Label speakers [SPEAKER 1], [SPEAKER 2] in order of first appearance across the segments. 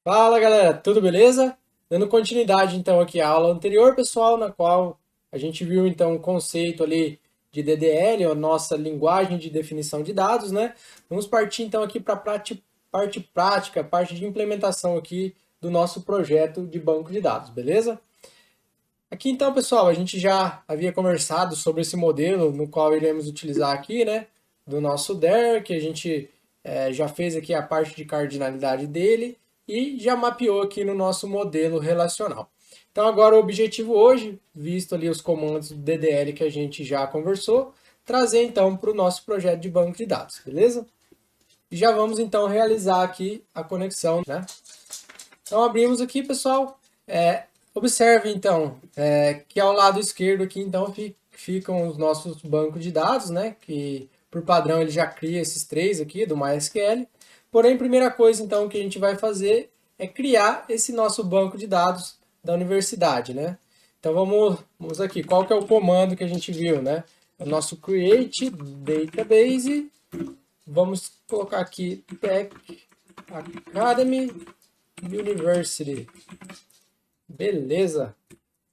[SPEAKER 1] Fala galera, tudo beleza? Dando continuidade então aqui à aula anterior, pessoal, na qual a gente viu então o conceito ali de DDL, a nossa linguagem de definição de dados, né? Vamos partir então aqui para a parte prática, parte de implementação aqui do nosso projeto de banco de dados, beleza? Aqui então, pessoal, a gente já havia conversado sobre esse modelo no qual iremos utilizar aqui, né? Do nosso DER, que a gente já fez aqui a parte de cardinalidade dele e já mapeou aqui no nosso modelo relacional. Então agora o objetivo hoje, visto ali os comandos do DDL que a gente já conversou, trazer então para o nosso projeto de banco de dados, beleza? E já vamos então realizar aqui a conexão, né? Então abrimos aqui, pessoal. Observe então que ao lado esquerdo aqui então ficam os nossos bancos de dados, né? Que por padrão ele já cria esses três aqui do MySQL. Porém, a primeira coisa então que a gente vai fazer é criar esse nosso banco de dados da universidade, né? Então vamos aqui, qual que é o comando que a gente viu, né? O nosso create database. Vamos colocar aqui Tech Academy University. Beleza.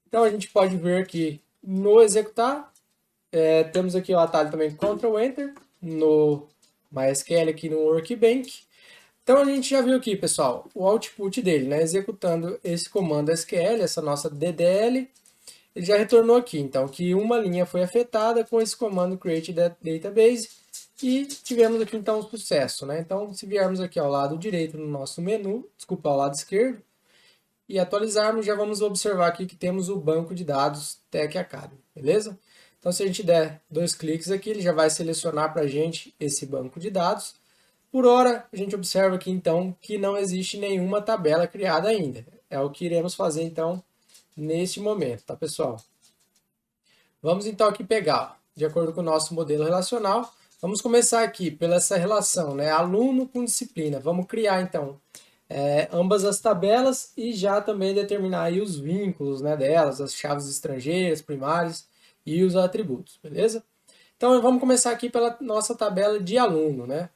[SPEAKER 1] Então a gente pode ver que no executar, temos aqui o atalho também Ctrl Enter no MySQL aqui no Workbench. Então a gente já viu aqui, pessoal, o output dele, né? Executando esse comando SQL, essa nossa DDL, ele já retornou aqui. Então que uma linha foi afetada com esse comando create database e tivemos aqui então um sucesso, né? Então se viermos aqui ao lado direito no nosso menu, desculpa, ao lado esquerdo, e atualizarmos, já vamos observar aqui que temos o banco de dados Tech Academy, beleza? Então, se a gente der dois cliques aqui, ele já vai selecionar para a gente esse banco de dados. Por hora, a gente observa aqui, então, que não existe nenhuma tabela criada ainda. É o que iremos fazer, então, neste momento, tá, pessoal? Vamos, então, aqui pegar, de acordo com o nosso modelo relacional, vamos começar aqui pela essa relação, né? Aluno com disciplina. Vamos criar, então, ambas as tabelas e já também determinar aí os vínculos, né, delas, as chaves estrangeiras, primárias e os atributos, beleza? Então vamos começar aqui pela nossa tabela de aluno, né?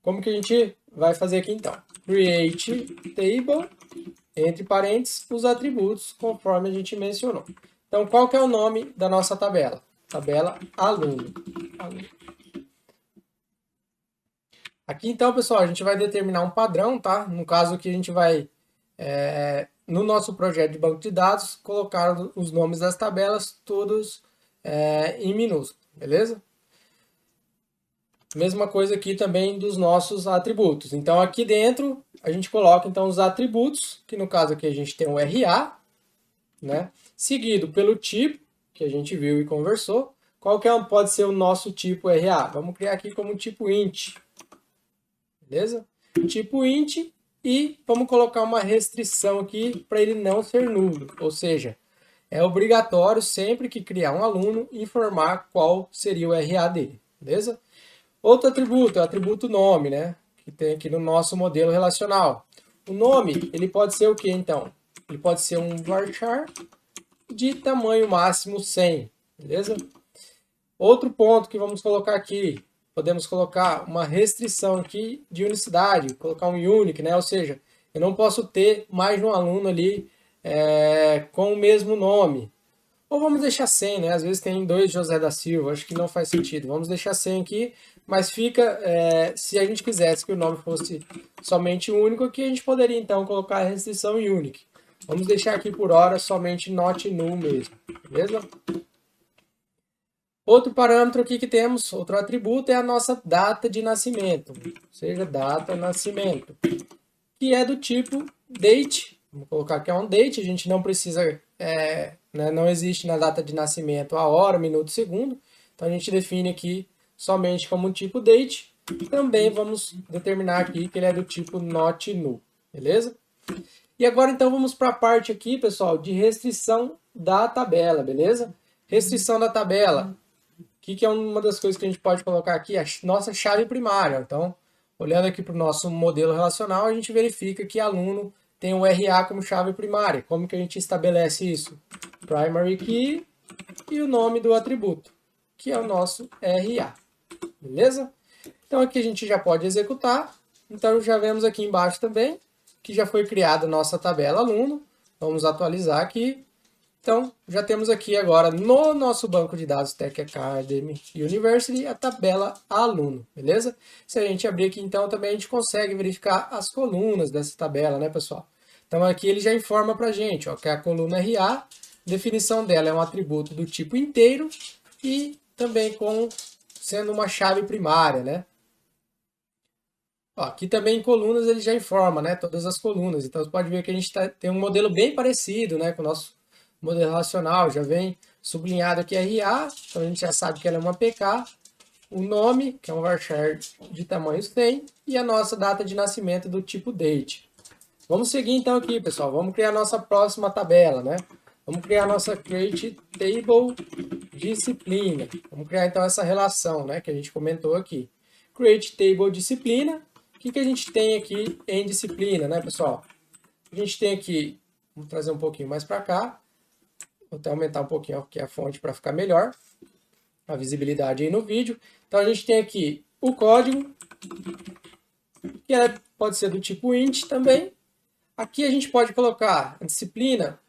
[SPEAKER 1] Como que a gente vai fazer aqui então? Create table, entre parênteses, os atributos, conforme a gente mencionou. Então qual que é o nome da nossa tabela? Tabela aluno. Aqui então, pessoal, a gente vai determinar um padrão, tá? No caso que a gente vai, no nosso projeto de banco de dados, colocar os nomes das tabelas todos em minúsculo, beleza? Mesma coisa aqui também dos nossos atributos. Então aqui dentro a gente coloca então os atributos, que no caso aqui a gente tem o RA, né? Seguido pelo tipo, que a gente viu e conversou. Qual que pode ser o nosso tipo RA? Vamos criar aqui como tipo int, beleza? Tipo int e vamos colocar uma restrição aqui para ele não ser nulo, ou seja, é obrigatório sempre que criar um aluno informar qual seria o RA dele, beleza? Outro atributo é o atributo nome, né? Que tem aqui no nosso modelo relacional. O nome, ele pode ser o que então? Ele pode ser um varchar de tamanho máximo 100, beleza? Outro ponto que vamos colocar aqui, podemos colocar uma restrição aqui de unicidade, colocar um unique, né? Ou seja, eu não posso ter mais de um aluno ali com o mesmo nome. Ou vamos deixar 100, né? Às vezes tem dois José da Silva, acho que não faz sentido. Vamos deixar 100 aqui, mas fica, se a gente quisesse que o nome fosse somente único, aqui a gente poderia então colocar a restrição unique. Vamos deixar aqui por hora somente not null mesmo, beleza? Outro parâmetro aqui que temos, outro atributo, é a nossa data de nascimento, ou seja, data nascimento, que é do tipo date. Vamos colocar que é um date, a gente não precisa, né, não existe na data de nascimento a hora, minuto, segundo, então a gente define aqui somente como um tipo date. Também vamos determinar aqui que ele é do tipo not null, beleza? E agora então vamos para a parte aqui, pessoal, de restrição da tabela, beleza? Restrição da tabela. O que é uma das coisas que a gente pode colocar aqui? A nossa chave primária. Então, olhando aqui para o nosso modelo relacional, a gente verifica que aluno tem o RA como chave primária. Como que a gente estabelece isso? Primary key e o nome do atributo, que é o nosso RA. Beleza? Então aqui a gente já pode executar. Então já vemos aqui embaixo também que já foi criada a nossa tabela aluno. Vamos atualizar aqui. Então, já temos aqui agora no nosso banco de dados Tech Academy University a tabela aluno, beleza? Se a gente abrir aqui, então, também a gente consegue verificar as colunas dessa tabela, né, pessoal? Então, aqui ele já informa para a gente, ó, que a coluna RA, a definição dela é um atributo do tipo inteiro e também sendo uma chave primária, né? Ó, aqui também em colunas ele já informa, né, todas as colunas. Então, você pode ver que a gente tem um modelo bem parecido, né, com o nosso modelo relacional, já vem sublinhado aqui RA, então a gente já sabe que ela é uma PK, o nome, que é um varchar de tamanho 100, e a nossa data de nascimento do tipo date. Vamos seguir então aqui, pessoal, vamos criar a nossa próxima tabela, né? Vamos criar a nossa create table disciplina. Vamos criar então essa relação, né, que a gente comentou aqui. Create table disciplina. O que a gente tem aqui em disciplina, né, pessoal? A gente tem aqui, vamos trazer um pouquinho mais para cá, vou até aumentar um pouquinho aqui a fonte para ficar melhor, a visibilidade aí no vídeo. Então a gente tem aqui o código, que pode ser do tipo int também. Aqui a gente pode colocar a disciplina,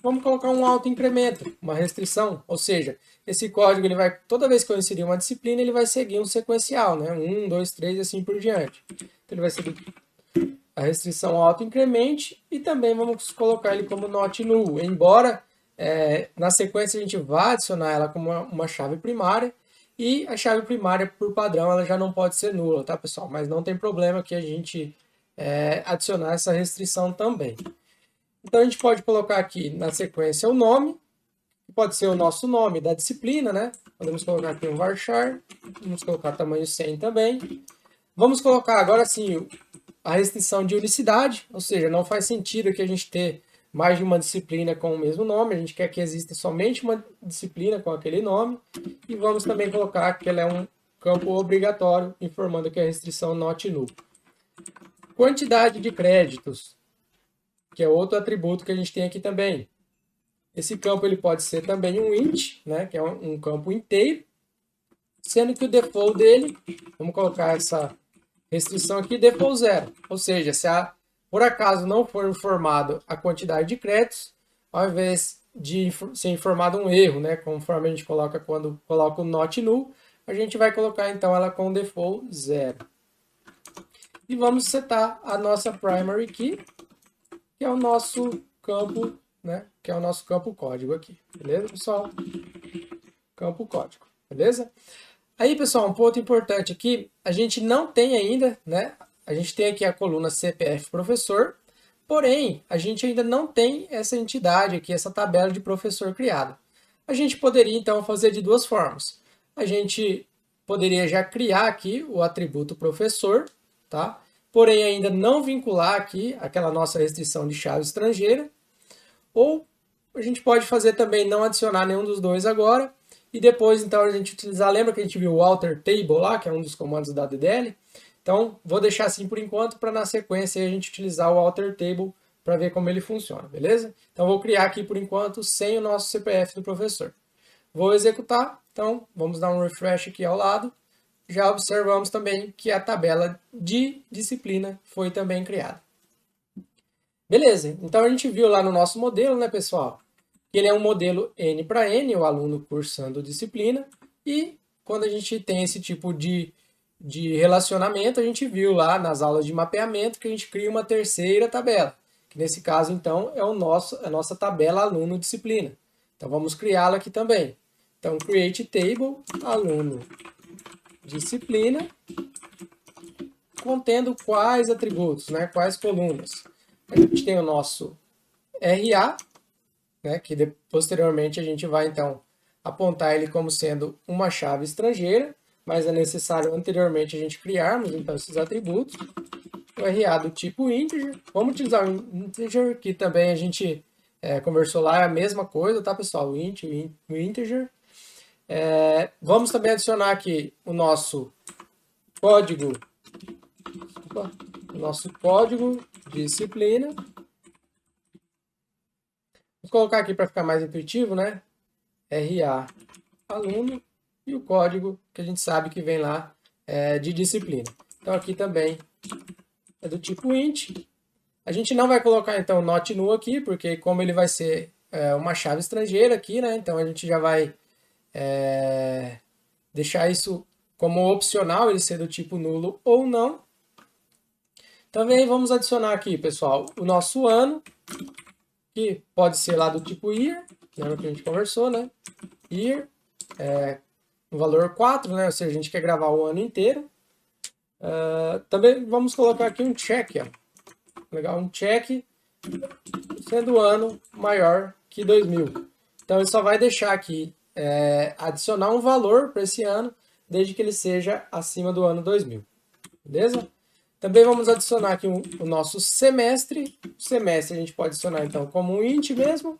[SPEAKER 1] vamos colocar um autoincremento, uma restrição, ou seja, esse código ele vai, toda vez que eu inserir uma disciplina, ele vai seguir um sequencial, né? 1, 2, 3 e assim por diante. Então ele vai seguir a restrição autoincremente e também vamos colocar ele como not null, embora na sequência a gente vá adicionar ela como uma chave primária e a chave primária por padrão ela já não pode ser nula, tá, pessoal? Mas não tem problema que a gente adicionar essa restrição também. Então a gente pode colocar aqui na sequência o nome, que pode ser o nosso nome da disciplina, né? Podemos colocar aqui um varchar, vamos colocar tamanho 100 também. Vamos colocar agora sim a restrição de unicidade, ou seja, não faz sentido que a gente ter mais de uma disciplina com o mesmo nome, a gente quer que exista somente uma disciplina com aquele nome, e vamos também colocar que ela é um campo obrigatório, informando que a restrição not null. Quantidade de créditos, que é outro atributo que a gente tem aqui também. Esse campo ele pode ser também um int, né, que é um campo inteiro, sendo que o default dele, vamos colocar essa restrição aqui, default 0, ou seja, se por acaso não for informado a quantidade de créditos, ao invés de ser informado um erro, né, conforme a gente coloca quando coloca o not null, a gente vai colocar então ela com default 0. E vamos setar a nossa primary key, que é o nosso campo, né, que é o nosso campo código aqui, beleza, pessoal? Campo código, beleza? Aí, pessoal, um ponto importante aqui, a gente não tem ainda, né? A gente tem aqui a coluna CPF professor, porém, a gente ainda não tem essa entidade aqui, essa tabela de professor criada. A gente poderia, então, fazer de duas formas. A gente poderia já criar aqui o atributo professor, tá? Porém, ainda não vincular aqui aquela nossa restrição de chave estrangeira. Ou a gente pode fazer também não adicionar nenhum dos dois agora, e depois, então, a gente utilizar, lembra que a gente viu o alter table lá, que é um dos comandos da DDL? Então, vou deixar assim por enquanto, para na sequência a gente utilizar o alter table para ver como ele funciona, beleza? Então, vou criar aqui por enquanto sem o nosso CPF do professor. Vou executar, então, vamos dar um refresh aqui ao lado. Já observamos também que a tabela de disciplina foi também criada. Beleza, então a gente viu lá no nosso modelo, né, pessoal? Ele é um modelo N para N, o aluno cursando disciplina, e quando a gente tem esse tipo de relacionamento, a gente viu lá nas aulas de mapeamento que a gente cria uma terceira tabela, que nesse caso, então, é a nossa tabela aluno disciplina. Então, vamos criá-la aqui também. Então, create table aluno disciplina, contendo quais atributos, né, quais colunas. A gente tem o nosso RA, né, que posteriormente a gente vai então apontar ele como sendo uma chave estrangeira, mas é necessário anteriormente a gente criarmos então esses atributos. O RA do tipo integer, vamos utilizar o integer, que também a gente conversou lá, é a mesma coisa, tá, pessoal? O int, o integer. Vamos também adicionar aqui o nosso código, disciplina. Vou colocar aqui para ficar mais intuitivo, né? RA aluno e o código que a gente sabe que vem lá de disciplina. Então aqui também é do tipo int. A gente não vai colocar então not null aqui, porque como ele vai ser uma chave estrangeira aqui, né? Então a gente já vai deixar isso como opcional, ele ser do tipo nulo ou não. Também vamos adicionar aqui, pessoal, o nosso ano, que pode ser lá do tipo year, lembra que a gente conversou, né? Year, no valor 4, né? Ou seja, a gente quer gravar o ano inteiro. Também vamos colocar aqui um check, ó. Legal, um check sendo o ano maior que 2000. Então ele só vai deixar aqui adicionar um valor para esse ano, desde que ele seja acima do ano 2000. Beleza? Também vamos adicionar aqui o nosso semestre. O semestre a gente pode adicionar então como um int mesmo.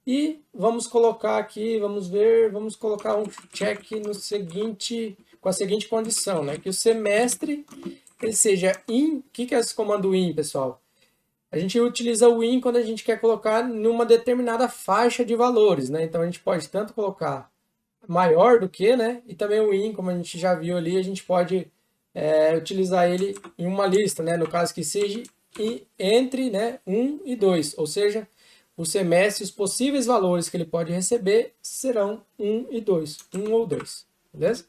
[SPEAKER 1] E vamos colocar aqui, vamos colocar um check no seguinte, com a seguinte condição, né? Que o semestre ele seja in. O que é esse comando in, pessoal? A gente utiliza o in quando a gente quer colocar numa determinada faixa de valores, né? Então a gente pode tanto colocar maior do que, né? E também o in, como a gente já viu ali, a gente pode utilizar ele em uma lista, né? No caso que seja entre, né, 1 e 2, ou seja, o semestre, os possíveis valores que ele pode receber serão 1 e 2, 1 ou 2, beleza?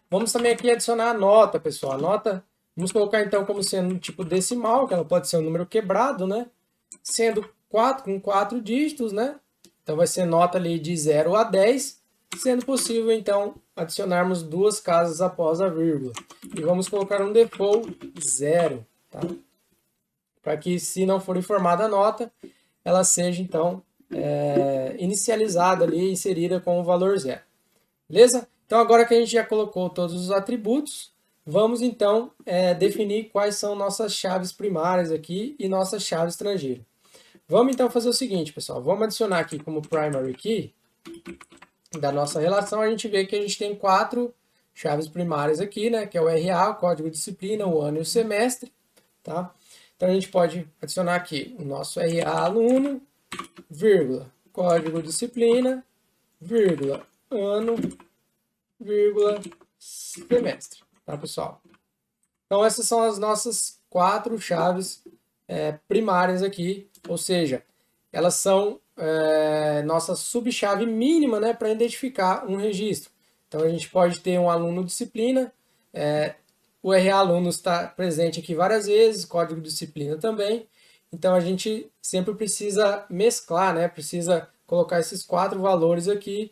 [SPEAKER 1] Vamos também aqui adicionar a nota, pessoal. A nota, vamos colocar então como sendo tipo decimal, que ela pode ser um número quebrado, né? Sendo 4 com 4 dígitos, né? Então vai ser nota ali de 0 a 10, sendo possível então adicionarmos duas casas após a vírgula. E vamos colocar um default 0, tá? Para que, se não for informada a nota, ela seja então inicializada ali, inserida com o valor 0. Beleza? Então agora que a gente já colocou todos os atributos, vamos então definir quais são nossas chaves primárias aqui e nossa chave estrangeira. Vamos então fazer o seguinte, pessoal. Vamos adicionar aqui como primary key da nossa relação. A gente vê que a gente tem 4 chaves primárias aqui, né? Que é o RA, o código de disciplina, o ano e o semestre, tá? Então a gente pode adicionar aqui o nosso RA aluno, vírgula, código de disciplina, vírgula, ano, vírgula, semestre, tá, pessoal? Então essas são as nossas 4 chaves primárias aqui, ou seja, elas são nossa subchave mínima, né, para identificar um registro. Então a gente pode ter um aluno disciplina, o RA aluno está presente aqui várias vezes, código de disciplina também. Então a gente sempre precisa mesclar, né, precisa colocar esses 4 valores aqui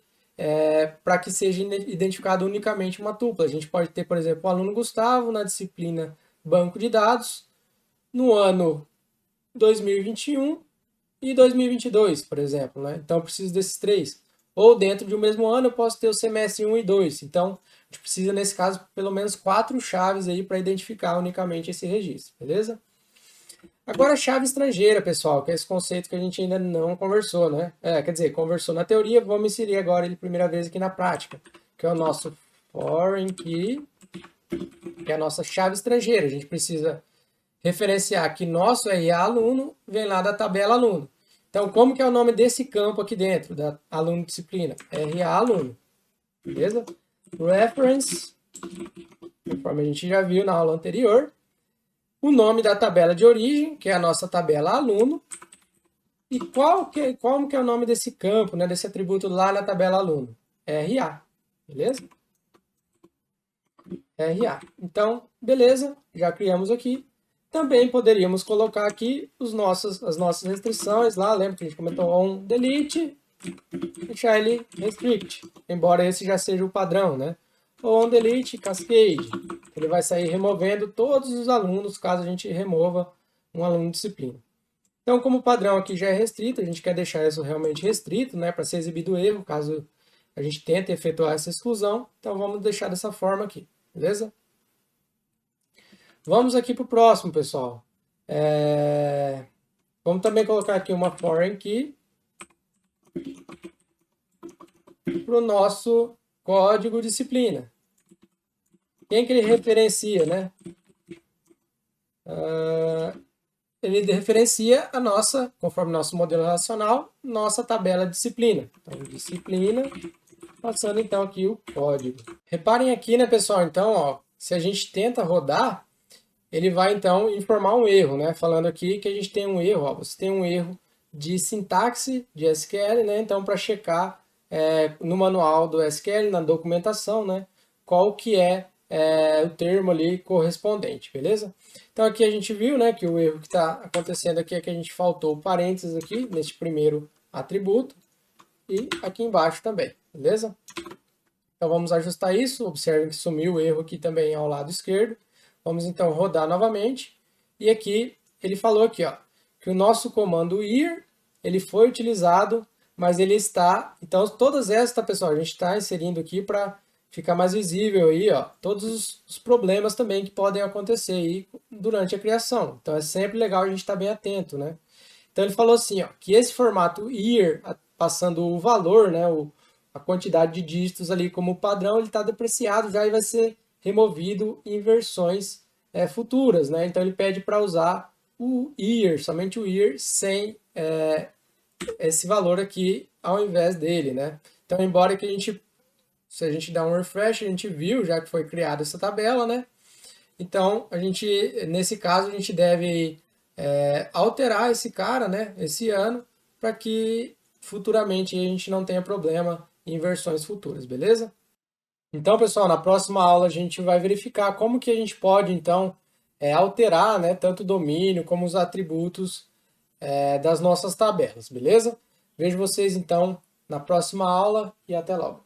[SPEAKER 1] para que seja identificado unicamente uma tupla. A gente pode ter, por exemplo, o aluno Gustavo na disciplina banco de dados, no ano 2021 e 2022, por exemplo, né? Então eu preciso desses 3. Ou dentro de um mesmo ano eu posso ter o semestre 1 e 2. Então a gente precisa, nesse caso, pelo menos 4 chaves aí para identificar unicamente esse registro, beleza? Agora a chave estrangeira, pessoal, que é esse conceito que a gente ainda não conversou, né? Quer dizer, conversou na teoria, vamos inserir agora ele primeira vez aqui na prática, que é o nosso foreign key, que é a nossa chave estrangeira. A gente precisa referenciar que nosso RA aluno vem lá da tabela aluno. Então, como que é o nome desse campo aqui dentro, da aluno disciplina? RA aluno, beleza? Reference, conforme a gente já viu na aula anterior. O nome da tabela de origem, que é a nossa tabela aluno. E como que é o nome desse campo, né, desse atributo lá na tabela aluno? RA, beleza? RA. Então, beleza, já criamos aqui. Também poderíamos colocar aqui as nossas restrições lá, lembra que a gente comentou on delete, deixar ele restrict, embora esse já seja o padrão, né? On delete cascade, ele vai sair removendo todos os alunos caso a gente remova um aluno de disciplina. Então, como o padrão aqui já é restrito, a gente quer deixar isso realmente restrito, né, para ser exibido erro, caso a gente tente efetuar essa exclusão. Então, vamos deixar dessa forma aqui, beleza? Vamos aqui para o próximo, pessoal. Vamos também colocar aqui uma foreign key para o nosso código disciplina. Quem que ele referencia, né? Ele referencia a nossa, conforme nosso modelo relacional, nossa tabela disciplina. Então, disciplina, passando então aqui o código. Reparem aqui, né, pessoal? Então, ó, se a gente tenta rodar, ele vai então informar um erro, né? Falando aqui que a gente tem um erro, ó, você tem um erro de sintaxe de SQL, né? Então, para checar no manual do SQL, na documentação, né? Qual que é o termo ali correspondente, beleza? Então aqui a gente viu, né, que o erro que está acontecendo aqui é que a gente faltou parênteses aqui neste primeiro atributo e aqui embaixo também, beleza? Então vamos ajustar isso, observem que sumiu o erro aqui também ao lado esquerdo. Vamos então rodar novamente e aqui ele falou aqui, ó, que o nosso comando ir, ele foi utilizado, mas ele está, então todas essas, tá, pessoal, a gente está inserindo aqui para ficar mais visível aí, ó, todos os problemas também que podem acontecer aí durante a criação. Então é sempre legal a gente estar bem atento, né? Então ele falou assim, ó, que esse formato year, passando o valor, né, a quantidade de dígitos ali como padrão, ele está depreciado já e vai ser removido em versões futuras, né? Então ele pede para usar o year, somente o year, sem esse valor aqui ao invés dele, né? Então, embora que se a gente dar um refresh, a gente viu já que foi criada essa tabela, né? Então, nesse caso, a gente deve alterar esse cara, né? Esse ano, para que futuramente a gente não tenha problema em versões futuras, beleza? Então, pessoal, na próxima aula a gente vai verificar como que a gente pode, então, alterar, né, tanto o domínio como os atributos das nossas tabelas, beleza? Vejo vocês, então, na próxima aula e até logo.